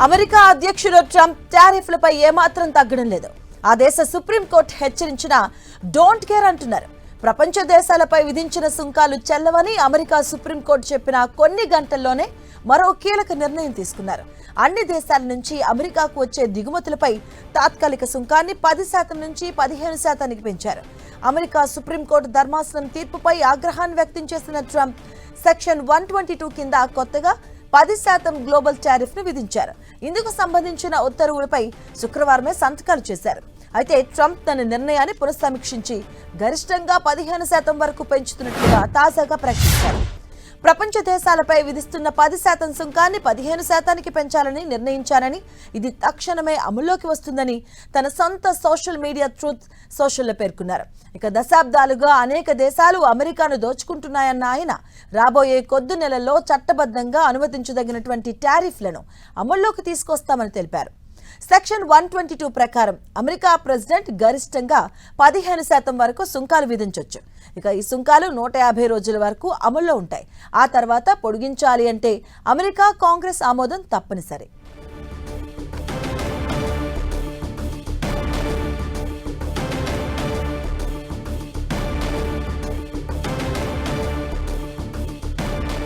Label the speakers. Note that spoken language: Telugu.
Speaker 1: అమెరికా అధ్యక్షుడు ట్రంప్ టారిఫ్లపై ఏమాత్రం తగ్గడం లేదు. ఆ దేశ సుప్రీంకోర్టు హెచ్చరించినా డోంట్ కేర్ అంటున్నారు. ప్రపంచ దేశాలపై విధించిన సుంకాలు చెల్లవని అమెరికా సుప్రీంకోర్టు చెప్పిన కొన్ని గంటల్లోనే మరో కీలక నిర్ణయం తీసుకున్నారు. అన్ని దేశాల నుంచి అమెరికాకు వచ్చే దిగుమతులపై తాత్కాలిక సుంకాన్ని 10% నుంచి 15% పెంచారు. అమెరికా సుప్రీంకోర్టు ధర్మాసనం తీర్పుపై ఆగ్రహాన్ని వ్యక్తం చేసిన ట్రంప్ సెక్షన్ 122 కింద కొత్తగా 10% గ్లోబల్ టారిఫ్ ను విధించారు. ఇందుకు సంబంధించిన ఉత్తర్వులపై శుక్రవారమే సంతకాలు చేశారు. అయితే ట్రంప్ తన నిర్ణయాన్ని పునఃసమీక్షించి గరిష్టంగా 15% వరకు పెంచుతున్నట్లుగా తాజాగా ప్రకటించారు. ప్రపంచ దేశాలపై విధిస్తున్న 10% సుంకాన్ని 15%కి పెంచాలని నిర్ణయించారని, ఇది తక్షణమే అమల్లోకి వస్తుందని తన సొంత సోషల్ మీడియా ట్రూత్ సోషల్లో పేర్కొన్నారు. ఇక దశాబ్దాలుగా అనేక దేశాలు అమెరికాను దోచుకుంటున్నాయన్న ఆయన రాబోయే కొద్ది నెలల్లో చట్టబద్ధంగా అనుమతించదగినటువంటి టారిఫ్లను అమల్లోకి తీసుకొస్తామని తెలిపారు. సెక్షన్ 122 ప్రకారం అమెరికా ప్రెసిడెంట్ గరిష్టంగా 15% వరకు సుంకాలు విధించవచ్చు. ఇక ఈ సుంకాలు 150 రోజుల వరకు అమల్లో ఉంటాయి. ఆ తర్వాత పొడిగించాలి అంటే అమెరికా కాంగ్రెస్ ఆమోదం తప్పనిసరి.